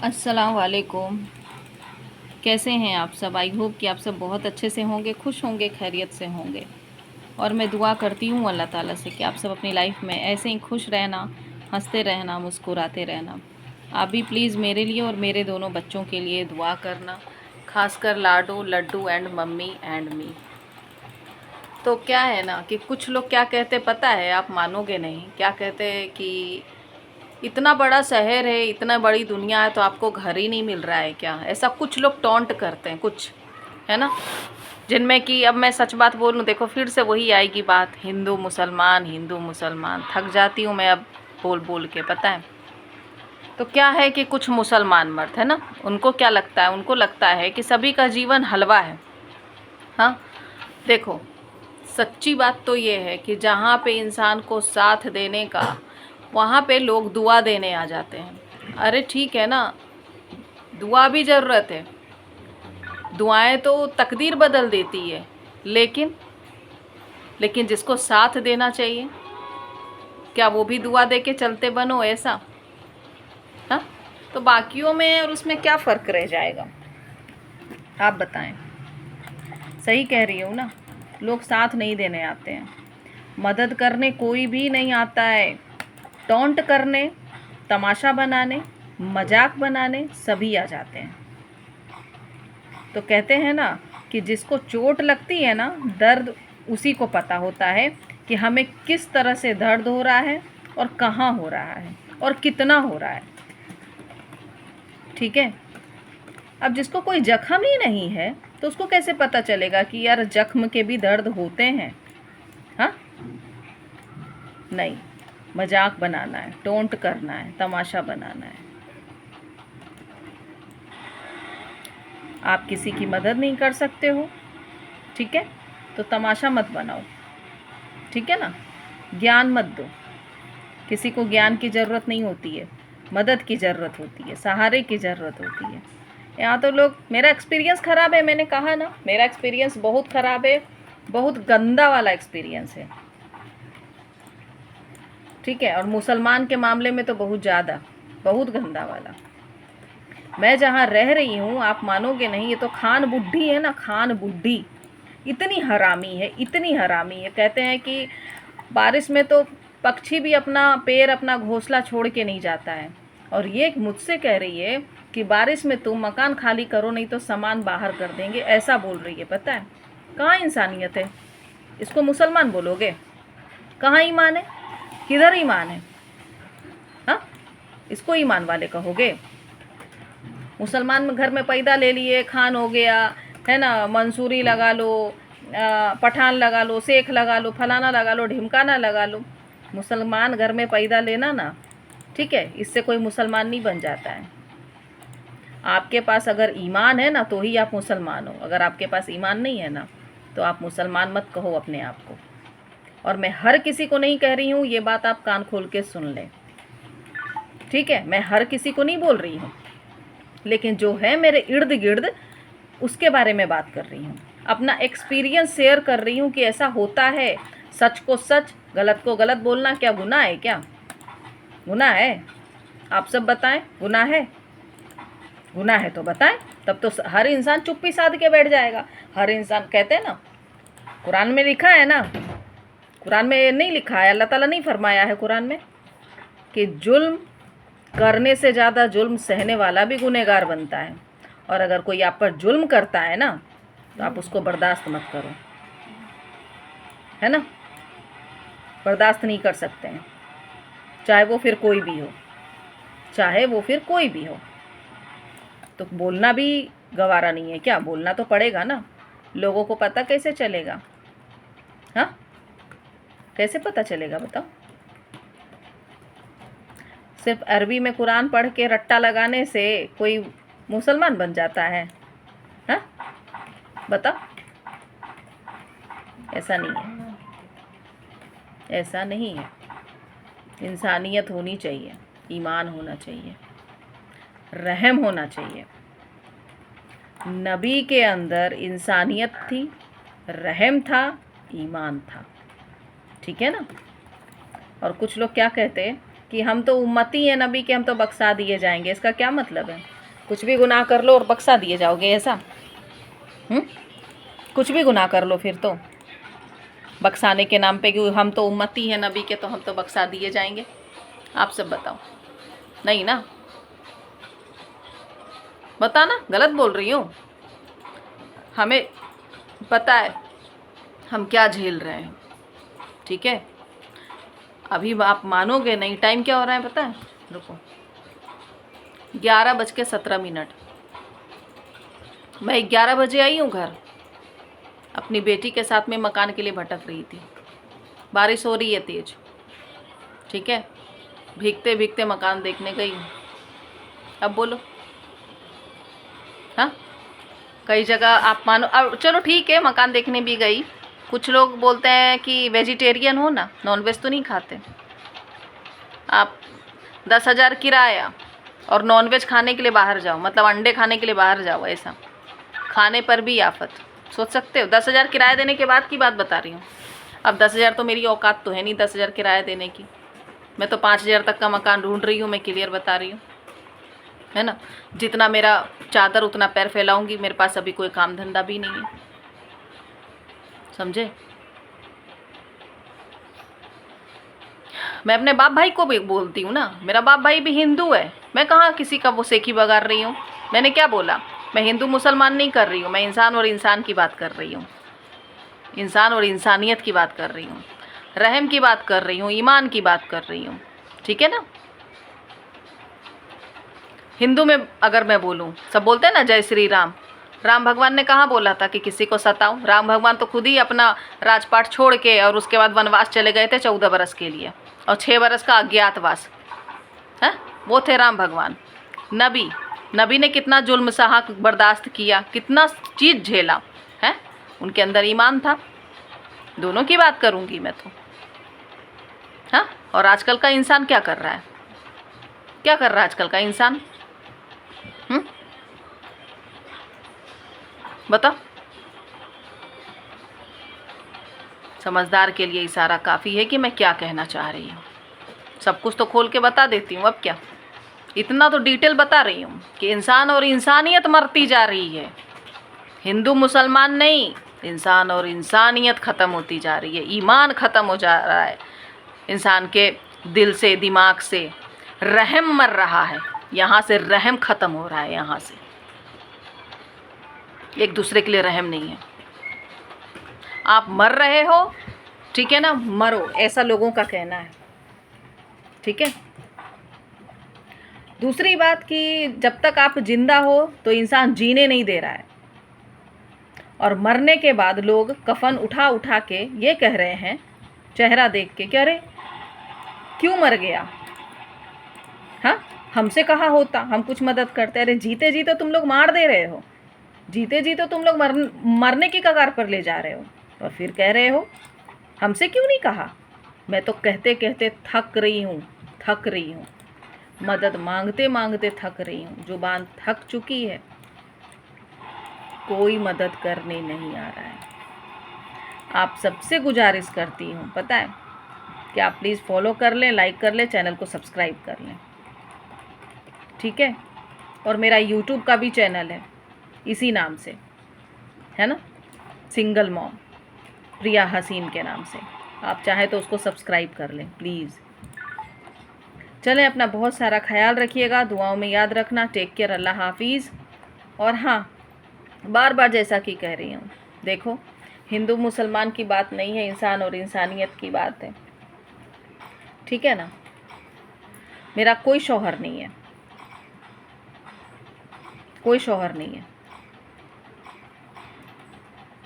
अस्सलाम वालेकुम। कैसे हैं आप सब? आई होप कि आप सब बहुत अच्छे से होंगे, खुश होंगे, खैरियत से होंगे। और मैं दुआ करती हूँ अल्लाह ताला से कि आप सब अपनी लाइफ में ऐसे ही खुश रहना, हंसते रहना, मुस्कुराते रहना। आप भी प्लीज़ मेरे लिए और मेरे दोनों बच्चों के लिए दुआ करना, खासकर Lado, Laddu and mummy and me. तो क्या है ना कि कुछ लोग क्या कहते पता है, आप मानोगे नहीं, क्या कहते हैं कि इतना बड़ा शहर है, इतना बड़ी दुनिया है, तो आपको घर ही नहीं मिल रहा है क्या? ऐसा कुछ लोग टॉन्ट करते हैं, कुछ है ना, जिनमें कि अब मैं सच बात बोलूं, देखो फिर से वही आएगी बात, हिंदू मुसलमान, हिंदू मुसलमान। थक जाती हूँ मैं अब बोल बोल के, पता है। तो क्या है कि कुछ मुसलमान मर्द है ना, उनको क्या लगता है, उनको लगता है कि सभी का जीवन हलवा है। हाँ, देखो सच्ची बात तो ये है कि जहाँ पे इंसान को साथ देने का, वहाँ पे लोग दुआ देने आ जाते हैं। अरे ठीक है ना, दुआ भी ज़रूरत है, दुआएं तो तकदीर बदल देती है, लेकिन लेकिन जिसको साथ देना चाहिए, क्या वो भी दुआ दे के चलते बनो ऐसा? हाँ, तो बाकियों में और उसमें क्या फ़र्क रह जाएगा, आप बताएं। सही कह रही हूँ ना, लोग साथ नहीं देने आते हैं, मदद करने कोई भी नहीं आता है, टॉन्ट करने, तमाशा बनाने, मजाक बनाने सभी आ जाते हैं। तो कहते हैं ना कि जिसको चोट लगती है ना, दर्द उसी को पता होता है कि हमें किस तरह से दर्द हो रहा है और कहाँ हो रहा है और कितना हो रहा है। ठीक है, अब जिसको कोई जख्म ही नहीं है तो उसको कैसे पता चलेगा कि यार जख्म के भी दर्द होते हैं? हाँ, नहीं, मजाक बनाना है, टोंट करना है, तमाशा बनाना है। आप किसी की मदद नहीं कर सकते हो, ठीक है, तो तमाशा मत बनाओ, ठीक है ना। ज्ञान मत दो, किसी को ज्ञान की ज़रूरत नहीं होती है, मदद की ज़रूरत होती है, सहारे की ज़रूरत होती है। यहाँ तो लोग, मेरा एक्सपीरियंस ख़राब है, मैंने कहा ना, मेरा एक्सपीरियंस बहुत ख़राब है, बहुत गंदा वाला एक्सपीरियंस है, ठीक है। और मुसलमान के मामले में तो बहुत ज़्यादा, बहुत गंदा वाला। मैं जहाँ रह रही हूँ, आप मानोगे नहीं, ये तो खान बुड्ढी है ना, खान बुड्ढी इतनी हरामी है, इतनी हरामी है। कहते हैं कि बारिश में तो पक्षी भी अपना पैर, अपना घोंसला छोड़ के नहीं जाता है, और ये मुझसे कह रही है कि बारिश में तुम मकान खाली करो, नहीं तो सामान बाहर कर देंगे, ऐसा बोल रही है। पता है कहाँ इंसानियत है? इसको मुसलमान बोलोगे? कहाँ ईमान है, किधर ईमान है? हाँ, इसको ईमान वाले कहोगे? मुसलमान में घर में पैदा ले लिए, खान हो गया है ना, मंसूरी लगा लो, पठान लगा लो, शेख लगा लो, फलाना लगा लो, ढिमकाना लगा लो। मुसलमान घर में पैदा लेना ना, ठीक है, इससे कोई मुसलमान नहीं बन जाता है। आपके पास अगर ईमान है ना तो ही आप मुसलमान हो, अगर आपके पास ईमान नहीं है ना तो आप मुसलमान मत कहो अपने आप को। और मैं हर किसी को नहीं कह रही हूँ, ये बात आप कान खोल के सुन लें, ठीक है। मैं हर किसी को नहीं बोल रही हूँ, लेकिन जो है मेरे इर्द गिर्द उसके बारे में बात कर रही हूँ, अपना एक्सपीरियंस शेयर कर रही हूँ कि ऐसा होता है। सच को सच, गलत को गलत बोलना क्या गुनाह है? क्या गुनाह है? आप सब बताएं, गुनाह है? गुनाह है तो बताएं, तब तो हर इंसान चुप्पी साध के बैठ जाएगा। हर इंसान, कहते हैं ना, कुरान में लिखा है ना, कुरान में नहीं लिखा है, अल्लाह ताला नहीं फरमाया है कुरान में कि जुल्म करने से ज़्यादा जुल्म सहने वाला भी गुनहगार बनता है। और अगर कोई आप पर जुल्म करता है ना तो आप उसको बर्दाश्त मत करो, है ना, बर्दाश्त नहीं कर सकते हैं, चाहे वो फिर कोई भी हो, चाहे वो फिर कोई भी हो। तो बोलना भी गवारा नहीं है क्या? बोलना तो पड़ेगा ना, लोगों को पता कैसे चलेगा? हाँ, कैसे पता चलेगा बताओ? सिर्फ अरबी में कुरान पढ़ के रट्टा लगाने से कोई मुसलमान बन जाता है? हाँ, बताओ, ऐसा नहीं है, ऐसा नहीं है। इंसानियत होनी चाहिए, ईमान होना चाहिए, रहम होना चाहिए। नबी के अंदर इंसानियत थी, रहम था, ईमान था, ठीक है ना। और कुछ लोग क्या कहते हैं कि हम तो उम्मती हैं नबी के, हम तो बख्शा दिए जाएंगे। इसका क्या मतलब है? कुछ भी गुनाह कर लो और बख्शा दिए जाओगे ऐसा? कुछ भी गुनाह कर लो फिर तो बख्शाने के नाम पे, क्योंकि हम तो उम्मती हैं नबी के, तो हम तो बख्शा दिए जाएंगे। आप सब बताओ, नहीं ना? बता ना, गलत बोल रही हूँ? हमें पता है हम क्या झेल रहे हैं, ठीक है? अभी आप मानोगे नहीं, टाइम क्या हो रहा है पता है? रुको, 11:17। मैं 11 बजे आई हूँ घर, अपनी बेटी के साथ में मकान के लिए भटक रही थी। बारिश हो रही है तेज, ठीक है? भीगते भीगते मकान देखने गई हूँ। अब बोलो, हाँ? कई जगह आप मानो, अब चलो ठीक है मकान देखने भी गई। कुछ लोग बोलते हैं कि वेजिटेरियन हो ना, नॉनवेज तो नहीं खाते। आप 10,000 किराया और नॉनवेज खाने के लिए बाहर जाओ, मतलब अंडे खाने के लिए बाहर जाओ, ऐसा खाने पर भी आफत। सोच सकते हो? 10,000 किराया देने के बाद की बात बता रही हूँ। अब 10,000 तो मेरी औकात तो है नहीं 10,000 किराया देने की। मैं तो 5,000 तक का मकान ढूंढ रही हूँ, मैं क्लियर बता रही हूँ, है ना? जितना मेरा चादर उतना पैर फैलाऊंगी, मेरे पास अभी कोई काम धंधा भी नहीं है, समझे? मैं अपने बाप भाई को भी बोलती हूँ ना, मेरा बाप भाई भी हिंदू है। मैं कहाँ किसी का वो सेखी बगाड़ रही हूँ? मैंने क्या बोला? मैं हिंदू मुसलमान नहीं कर रही हूँ, मैं इंसान और इंसान की बात कर रही हूँ, इंसान और इंसानियत की बात कर रही हूँ, रहम की बात कर रही हूँ, ईमान की बात कर रही हूँ, ठीक है ना? हिंदू में अगर मैं बोलूँ, सब बोलते हैं ना जय श्री राम। राम भगवान ने कहाँ बोला था कि किसी को सताओ? राम भगवान तो खुद ही अपना राजपाट छोड़ के और उसके बाद वनवास चले गए थे 14 बरस के लिए, और 6 बरस का अज्ञातवास है, वो थे राम भगवान। नबी ने कितना जुल्म सहा, बर्दाश्त किया, कितना चीज़ झेला है, उनके अंदर ईमान था। दोनों की बात करूँगी मैं तो, हाँ? और आजकल का इंसान क्या कर रहा है? क्या कर रहा है आजकल का इंसान? बताओ। समझदार के लिए इशारा काफ़ी है कि मैं क्या कहना चाह रही हूँ। सब कुछ तो खोल के बता देती हूँ, अब क्या? इतना तो डिटेल बता रही हूँ कि इंसान और इंसानियत मरती जा रही है। हिंदू मुसलमान नहीं, इंसान और इंसानियत ख़त्म होती जा रही है, ईमान ख़त्म हो जा रहा है इंसान के दिल से, दिमाग से। रहम मर रहा है, यहाँ से रहम ख़त्म हो रहा है, यहाँ से एक दूसरे के लिए रहम नहीं है। आप मर रहे हो, ठीक है ना? मरो, ऐसा लोगों का कहना है, ठीक है? दूसरी बात कि जब तक आप जिंदा हो तो इंसान जीने नहीं दे रहा है, और मरने के बाद लोग कफन उठा उठा के ये कह रहे हैं, चेहरा देख के, कह रहे क्यों मर गया? हाँ, हमसे कहा होता, हम कुछ मदद करते। अरे जीते जी तो तुम लोग मार दे रहे हो, जीते जी तो तुम लोग मरने की कगार पर ले जा रहे हो, और फिर कह रहे हो हमसे क्यों नहीं कहा? मैं तो कहते कहते थक रही हूँ, मदद मांगते मांगते थक रही हूँ, जुबान थक चुकी है, कोई मदद करने नहीं आ रहा है। आप सबसे गुजारिश करती हूँ, पता है कि आप प्लीज़ फॉलो कर लें, लाइक कर लें, चैनल को सब्सक्राइब कर लें, ठीक है? और मेरा यूट्यूब का भी चैनल है इसी नाम से, है ना, सिंगल मॉम प्रिया हसीन के नाम से। आप चाहे तो उसको सब्सक्राइब कर लें प्लीज़। चलें, अपना बहुत सारा ख्याल रखिएगा, दुआओं में याद रखना। टेक केयर, अल्लाह हाफिज़। और हाँ, बार बार जैसा कि कह रही हूँ, देखो हिंदू मुसलमान की बात नहीं है, इंसान और इंसानियत की बात है, ठीक है ना? मेरा कोई शौहर नहीं है, कोई शौहर नहीं है,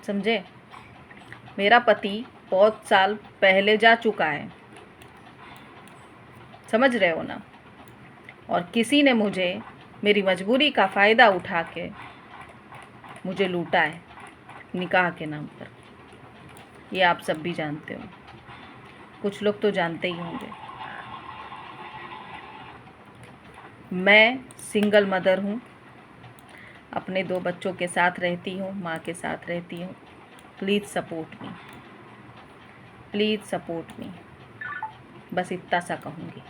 समझे? मेरा पति बहुत साल पहले जा चुका है, समझ रहे हो ना? और किसी ने मुझे मेरी मजबूरी का फ़ायदा उठा के मुझे लूटा है निकाह के नाम पर। ये आप सब भी जानते हो, कुछ लोग तो जानते ही होंगे। मैं सिंगल मदर हूँ, अपने 2 बच्चों के साथ रहती हूँ, माँ के साथ रहती हूँ। Please support me, please support me, बस इतना सा कहूँगी,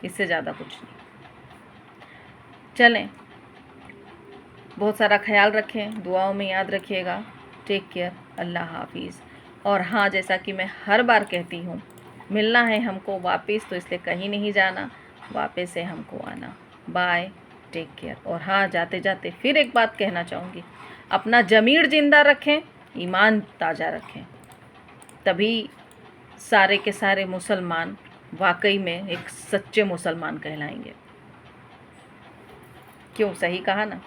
इससे ज़्यादा कुछ नहीं। चलें, बहुत सारा ख्याल रखें, दुआओं में याद रखिएगा। टेक केयर, अल्लाह हाफिज़। और हाँ, जैसा कि मैं हर बार कहती हूँ, मिलना है हमको वापस, तो इसलिए कहीं नहीं जाना, वापस है हमको आना। Bye, take care. और हाँ, जाते जाते फिर एक बात कहना चाहूँगी, अपना ज़मीर जिंदा रखें, ईमान ताज़ा रखें, तभी सारे के सारे मुसलमान वाकई में एक सच्चे मुसलमान कहलाएंगे। क्यों, सही कहा ना?